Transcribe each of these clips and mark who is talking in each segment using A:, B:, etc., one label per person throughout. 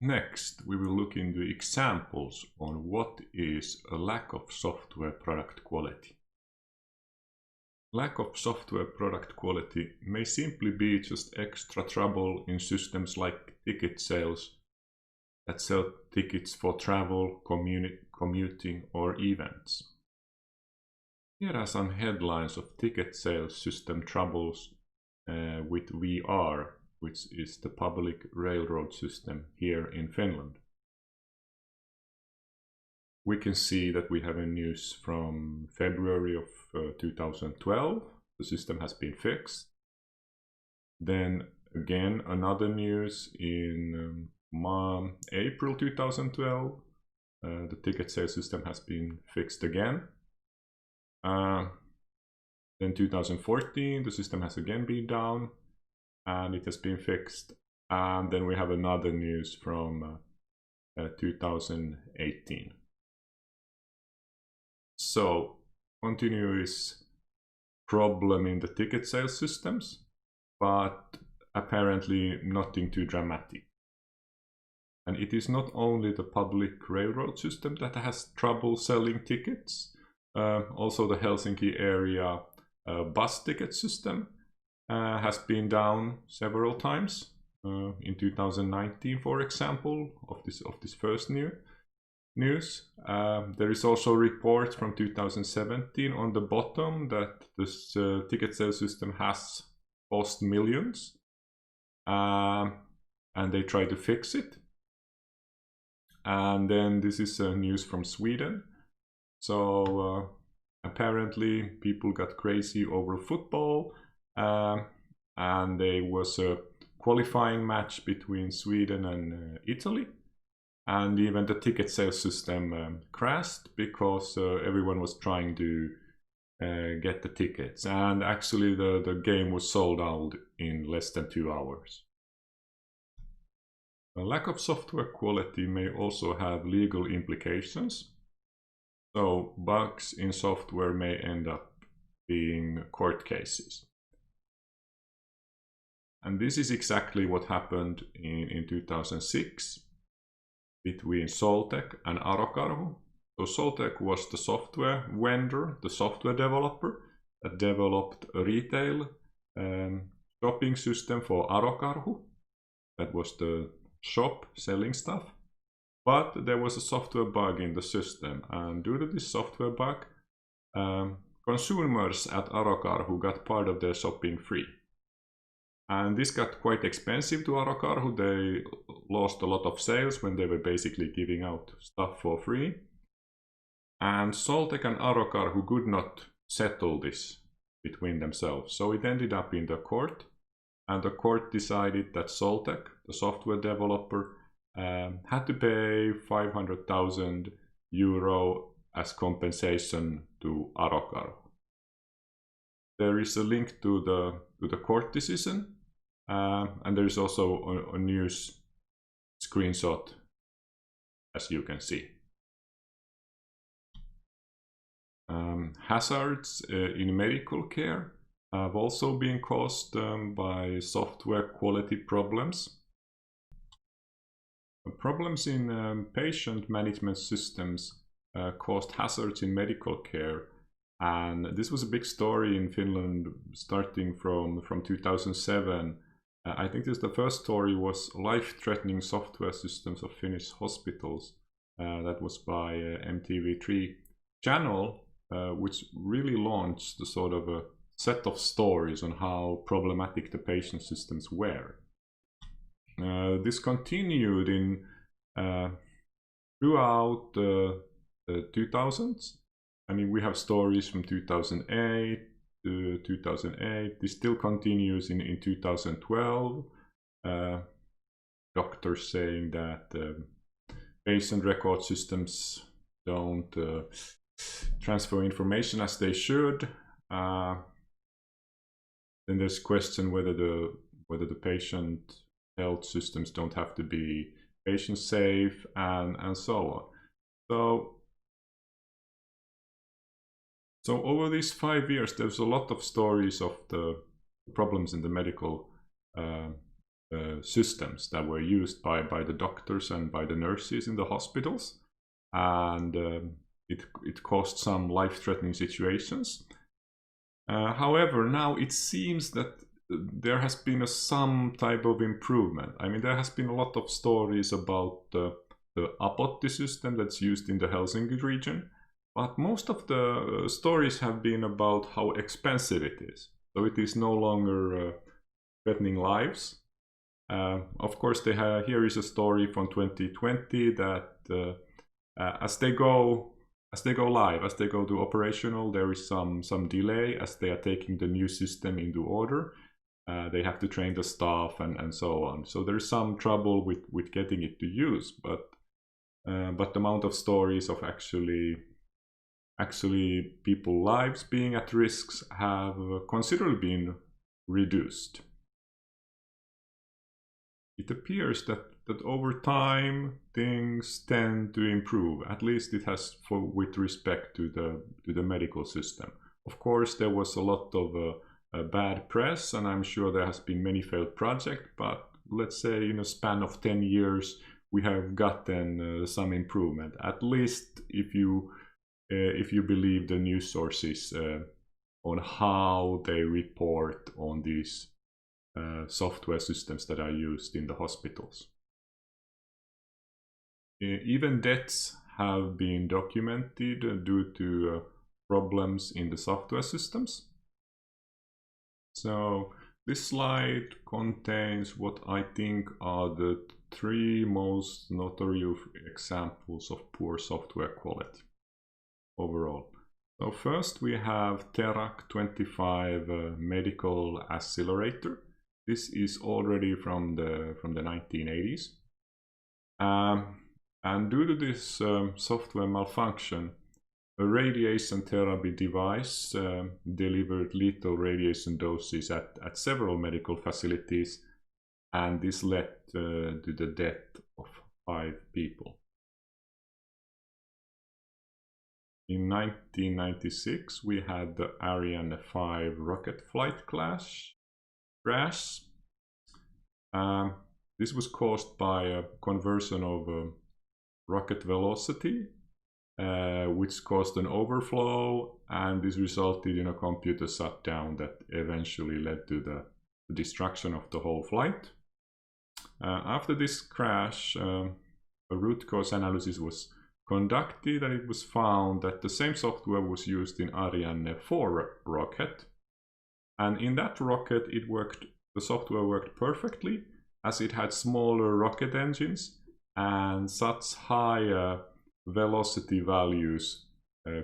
A: Next, we will look into examples on what is a lack of software product quality. Lack of software product quality may simply be just extra trouble in systems like ticket sales that sell tickets for travel, commuting, or events. Here are some headlines of ticket sales system troubles with VR, which is the public railroad system here in Finland. We can see that we have a news from February of 2012. The system has been fixed. Then again another news in April 2012. The ticket sales system has been fixed again. Then 2014 the system has again been down and it has been fixed. And then we have another news from 2018. So, continuous problem in the ticket sales systems, but apparently nothing too dramatic. And it is not only the public railroad system that has trouble selling tickets, also the Helsinki area bus ticket system has been down several times. In 2019, for example, of this first news. There is also a report from 2017 on the bottom that this ticket sales system has cost millions, and they try to fix it. And then this is news from Sweden. So apparently people got crazy over football, and there was a qualifying match between Sweden and Italy. And even the ticket sales system crashed because everyone was trying to get the tickets. And actually the game was sold out in less than 2 hours. A lack of software quality may also have legal implications. So bugs in software may end up being court cases. And this is exactly what happened in 2006. Between Soltech and Arokarhu. So Soltech was the software vendor, the software developer that developed a retail shopping system for Arokarhu. That was the shop selling stuff. But there was a software bug in the system, and due to this software bug, consumers at Arokarhu got part of their shopping free. And this got quite expensive to Arokarhu. They lost a lot of sales when they were basically giving out stuff for free. And Soltech and Arokarhu could not settle this between themselves. So it ended up in the court. And the court decided that Soltech, the software developer, had to pay 500,000 euro as compensation to Arokarhu. There is a link to the court decision. And there is also a news screenshot, as you can see. Hazards in medical care have also been caused by software quality problems. Problems in patient management systems caused hazards in medical care. And this was a big story in Finland starting from 2007. I think the first story was life-threatening software systems of Finnish hospitals. That was by MTV3 channel, which really launched the sort of a set of stories on how problematic the patient systems were. This continued in throughout the 2000s. I mean, we have stories from 2008 to 2008. This still continues in 2012. Doctors saying that patient record systems don't transfer information as they should. Then there's question whether the patient health systems don't have to be patient safe and so on. So over these 5 years, there's a lot of stories of the problems in the medical systems that were used by the doctors and by the nurses in the hospitals, and it caused some life-threatening situations. However, now it seems that there has been some type of improvement. I mean, there has been a lot of stories about the Apotti system that's used in the Helsinki region, but most of the stories have been about how expensive it is. So it is no longer threatening lives. Of course, here is a story from 2020 that as they go live, as they go to operational, there is some delay as they are taking the new system into order. They have to train the staff and so on. So there is some trouble with getting it to use, but the amount of stories of actually people's lives being at risks have considerably been reduced. It appears that over time things tend to improve. At least it has with respect to the medical system. Of course, there was a lot of bad press, and I'm sure there has been many failed projects. But let's say in a span of 10 years, we have gotten some improvement. At least if you believe the news sources on how they report on these software systems that are used in the hospitals. Even deaths have been documented due to problems in the software systems. So this slide contains what I think are the 3 most notorious examples of poor software quality overall. So first we have Terac 25 medical accelerator. This is already from the 1980s. And due to this software malfunction, a radiation therapy device delivered lethal radiation doses at several medical facilities, and this led to the death of 5 people. In 1996, we had the Ariane 5 rocket flight crash. This was caused by a conversion of rocket velocity, which caused an overflow, and this resulted in a computer shutdown that eventually led to the destruction of the whole flight. After this crash, a root cause analysis was conducted, and it was found that the same software was used in Ariane 4 rocket, and in that rocket the software worked perfectly, as it had smaller rocket engines and such high velocity values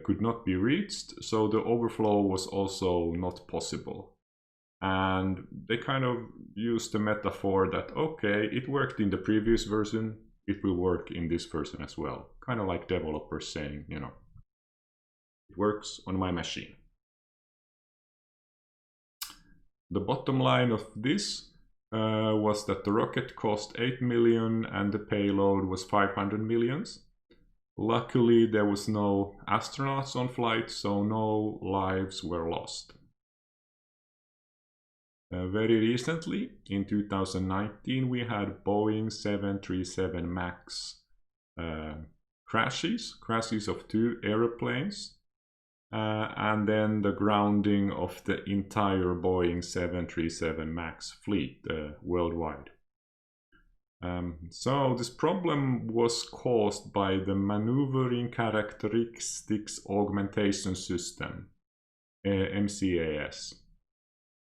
A: could not be reached, so the overflow was also not possible. And they kind of used the metaphor that, okay, it worked in the previous version, it will work in this version as well. Kind of like developers saying, you know, it works on my machine. The bottom line of this was that the rocket cost 8 million and the payload was 500 millions. Luckily, there was no astronauts on flight, so no lives were lost. Very recently, in 2019, we had Boeing 737 MAX crashes of 2 airplanes, and then the grounding of the entire Boeing 737 MAX fleet worldwide. So this problem was caused by the Maneuvering Characteristics Augmentation System, MCAS.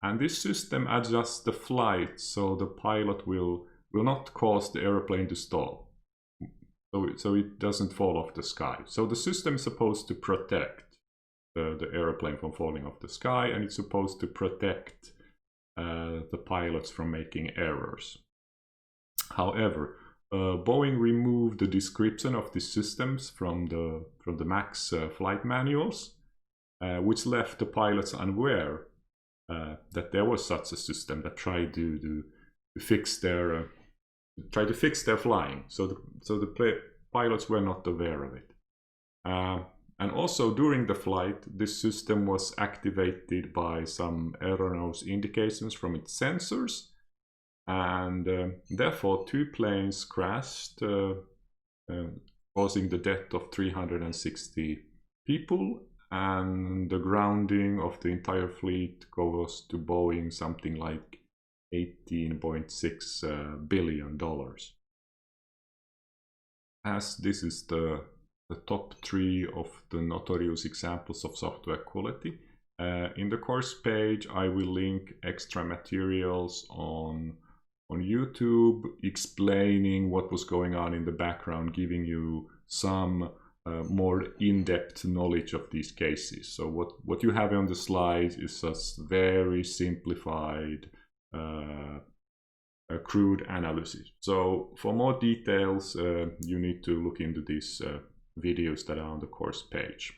A: And this system adjusts the flight so the pilot will not cause the airplane to stall. So it doesn't fall off the sky. So the system is supposed to protect the airplane from falling off the sky, and it's supposed to protect the pilots from making errors. However, Boeing removed the description of these systems from the MAX flight manuals, which left the pilots unaware that there was such a system that tried to fix their flying. So the pilots were not aware of it. And also during the flight, this system was activated by some erroneous indications from its sensors. and therefore 2 planes crashed, causing the death of 360 people, and the grounding of the entire fleet goes to Boeing something like $18.6 billion. As this is the top 3 of the notorious examples of software quality, in the course page I will link extra materials on YouTube explaining what was going on in the background, giving you some more in-depth knowledge of these cases. So what you have on the slides is just very simplified crude analysis. So for more details, you need to look into these videos that are on the course page.